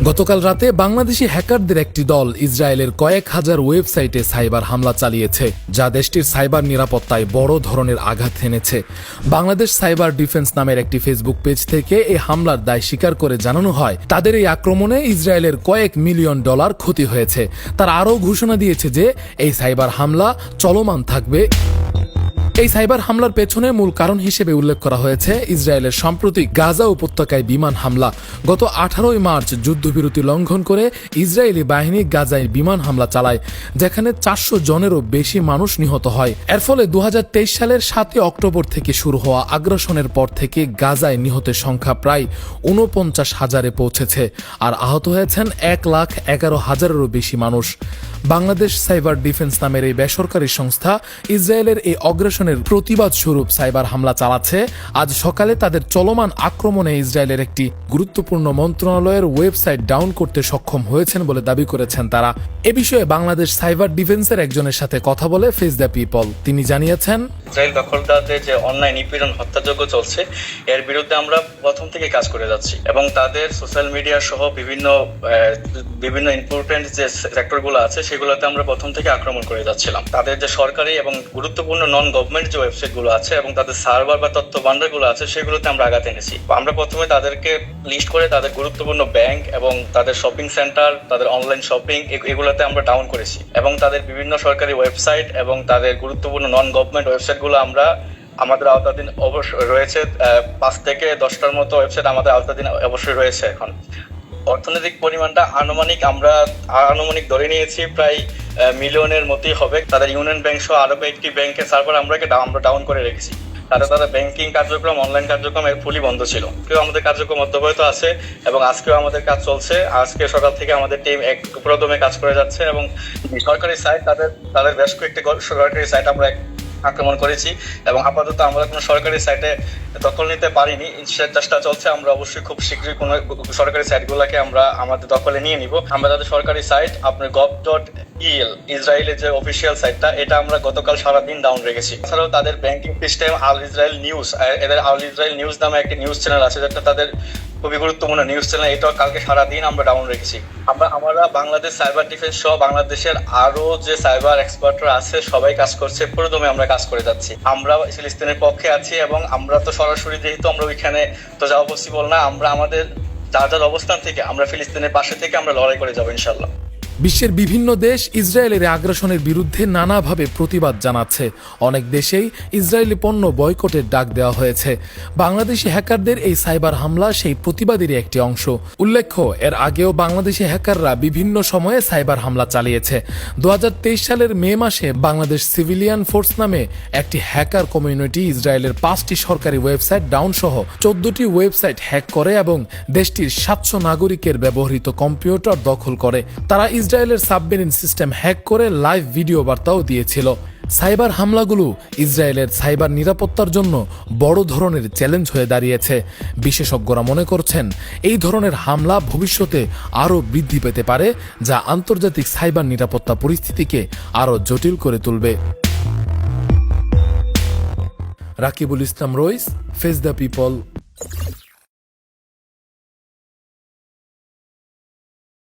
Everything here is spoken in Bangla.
গতকাল রাতে বাংলাদেশি হ্যাকারদের একটি দল ইসরায়েলের কয়েক হাজার ওয়েবসাইটে সাইবার হামলা চালিয়েছে, যা দেশটির সাইবার নিরাপত্তায় বড় ধরনের আঘাত এনেছে। বাংলাদেশ সাইবার ডিফেন্স নামের একটি ফেসবুক পেজ থেকে এই হামলার দায় স্বীকার করে জানানো হয়, তাদের এই আক্রমণে ইসরায়েলের কয়েক মিলিয়ন ডলার ক্ষতি হয়েছে। তারা আরও ঘোষণা দিয়েছে যে এই সাইবার হামলা চলমান থাকবে। এই সাইবার হামলার পেছনে মূল কারণ হিসেবে উল্লেখ করা হয়েছে ইসরায়েলের সাম্প্রতিক গাজা উপত্যকায় বিমান হামলা। গত 18 মার্চ যুদ্ধবিরতি লঙ্ঘন করে ইসরায়েলি বাহিনী গাজায় বিমান হামলা চালায়, যেখানে 400 জনেরও বেশি মানুষ নিহত হয়। এর ফলে 2023 সালের 7 অক্টোবর থেকে শুরু হওয়া আগ্রাসনের পর থেকে গাজায় নিহতের সংখ্যা প্রায় 49,000-এ পৌঁছেছে, আর আহত হয়েছেন 1,11,000-এরও বেশি মানুষ। বাংলাদেশ সাইবার ডিফেন্স নামের এই বেসরকারি সংস্থা ইসরায়েলের এই অগ্রাসনের প্রতিবাদ স্বরূপ সাইবার হামলা চালাচ্ছে। আজ সকালে তাদের চলমান আক্রমণে ইসরায়েলের একটি গুরুত্বপূর্ণ মন্ত্রণালয়ের ওয়েবসাইট ডাউন করতে সক্ষম হয়েছেন বলে দাবি করেছেন তারা। এ বিষয়ে বাংলাদেশ সাইবার ডিফেন্সের একজনের সাথে কথা বলে ফেস দ্য পিপল তিনি জানিয়েছেন, ইসরায়েল দখলদারদের যে অন্যায় নিপীড়ন হত্যাযজ্ঞ চলছে, এর বিরুদ্ধে আমরা প্রথম থেকে কাজ করে যাচ্ছি এবং তাদের সোশ্যাল মিডিয়া সহ বিভিন্ন ইম্পর্টেন্ট যে সেক্টরগুলো আছে সেগুলোতে আমরা প্রথম থেকে আক্রমণ করে যাচ্ছিলাম। তাদের যে সরকারি এবং গুরুত্বপূর্ণ নন গভর্নমেন্ট যে ওয়েবসাইটগুলো আছে এবং তাদের সার্ভার বা তথ্য ভান্ডারগুলো আছে সেগুলোতে আমরা আঘাত এনেছি। আমরা প্রথমে তাদেরকে লিস্ট করে তাদের গুরুত্বপূর্ণ ব্যাংক এবং তাদের শপিং সেন্টার, তাদের অনলাইন শপিং এগুলোতে আমরা ডাউন করেছি এবং তাদের বিভিন্ন সরকারি ওয়েবসাইট এবং তাদের গুরুত্বপূর্ণ নন গভর্নমেন্ট ওয়েবসাইটগুলো আমাদের আওতাধীন অবশ্যই রয়েছে। 5 থেকে 10টার মতো ওয়েবসাইট আমাদের আওতাধীন অবশ্যই রয়েছে। এখন অর্থনৈতিক পরিমাণটা আনুমানিক ধরে নিয়েছি প্রায় মিলিয়নের মতোই হবে। তাদের ইউনিয়ন ব্যাংক সহ আরো কয়েকটি ব্যাংকের সার্ভার আমরা ডাউন করে রেখেছি। তাদের ব্যাংকিং কার্যক্রম, অনলাইন কার্যক্রম ফুলি বন্ধ ছিল। কেউ আমাদের কার্যক্রম অব্যাহত আছে এবং আজকেও আমাদের কাজ চলছে। আজকে সকাল থেকে আমাদের টিম এক প্রদমে কাজ করে যাচ্ছে এবং সরকারি সাইট তাদের বেশ কয়েকটি সরকারি সাইট আমরা আক্রমণ করেছি এবং আপাতত আমরা কোনো সরকারি সাইটে দখল নিতে পারিনি। চেষ্টা চলছে, আমরা অবশ্যই খুব শীঘ্রই কোনো সরকারি সাইটগুলোকে আমরা আমাদের দখলে নিয়ে নিব। আমরা তাদের সরকারি সাইট আপনার gov.el ইসরায়েলের যে অফিসিয়াল সাইটটা, এটা আমরা গতকাল সারাদিন ডাউন রেখেছি। এছাড়াও তাদের ব্যাংকিং সিস্টেম আল ইসরায়েল নিউজ, এদের আল ইসরায়েল নিউজ নামে একটি নিউজ চ্যানেল আছে, যেটা তাদের খুবই গুরুত্বপূর্ণ নিউজ চ্যানেল, এটাও কালকে সারাদিন আমরা ডাউন রেখেছি। আমরা বাংলাদেশ সাইবার ডিফেন্স সহ বাংলাদেশের আরো যে সাইবার এক্সপার্টরা আছে সবাই কাজ করছে, পুরোদমে আমরা কাজ করে যাচ্ছি। আমরা ফিলিস্তিনের পক্ষে আছি এবং আমরা তো সরাসরি যেহেতু আমরা ওইখানে তো যাওয়া পসিবল না, আমরা আমাদের যার অবস্থান থেকে আমরা ফিলিস্তিনের পাশে থেকে আমরা লড়াই করে যাবো ইনশাল্লাহ। বিশ্বের বিভিন্ন দেশ ইসরায়েলের আগ্রাসনের বিরুদ্ধে নানাভাবে প্রতিবাদ জানাচ্ছে। অনেক দেশেই ইসরায়েলি পণ্য বয়কটের ডাক দেওয়া হয়েছে। বাংলাদেশি হ্যাকারদের এই সাইবার হামলা সেই প্রতিবাদেরই একটি অংশ। উল্লেখ্য, এর আগেও বাংলাদেশি হ্যাকাররা বিভিন্ন সময়ে সাইবার হামলা চালিয়েছে। 2023 সালের মে মাসে বাংলাদেশ সিভিলিয়ান ফোর্স নামে একটি হ্যাকার কমিউনিটি ইসরায়েলের 5টি সরকারি ওয়েবসাইট ডাউন সহ 14টি ওয়েবসাইট হ্যাক করে এবং দেশটির 700 নাগরিকের ব্যবহৃত কম্পিউটার দখল করে। তারা ইসরায়েলের সাবমেরিন সিস্টেম হ্যাক করে লাইভ ভিডিও বার্তাও দিয়েছিল। সাইবার হামলাগুলো ইসরায়েলের সাইবার নিরাপত্তার জন্য বড় ধরনের চ্যালেঞ্জ হয়ে দাঁড়িয়েছে। বিশেষজ্ঞরা মনে করছেন এই ধরনের হামলা ভবিষ্যতে আরও বৃদ্ধি পেতে পারে, যা আন্তর্জাতিক সাইবার নিরাপত্তা পরিস্থিতিকে আরও জটিল করে তুলবে। রাকিবুল ইসলাম রইস, ফেস দ্য পিপল।